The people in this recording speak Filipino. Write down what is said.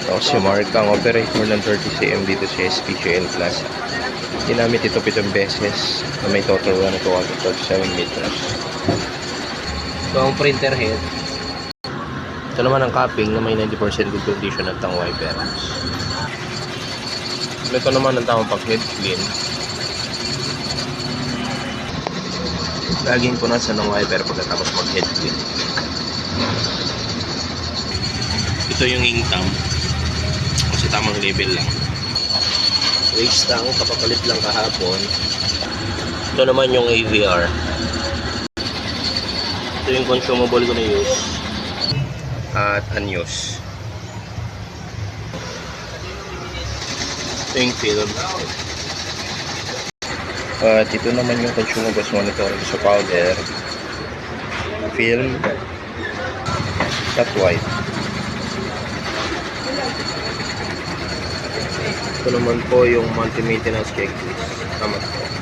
Ako si Mark, ang operator ng 30cm dito sa SPJL Plaza. Ginamit ito 7 beses na may total run na 237 meters. Ito ang printer head. Ito naman ang capping na may 90% good condition at ang wiper. Ito naman ang tamang pag head clean. Laging punasan ng wiper pagkatapos mag head clean. Ito yung ink tank. Kasi tamang level lang. Waste tank, kapapalit lang kahapon. Ito naman yung AVR. Ito yung consumable ko na use at unused. Ito yung film. At ito naman yung consumables monitor sa powder, film, at white. Ito naman po yung multi-maintenance checklist. Tama po.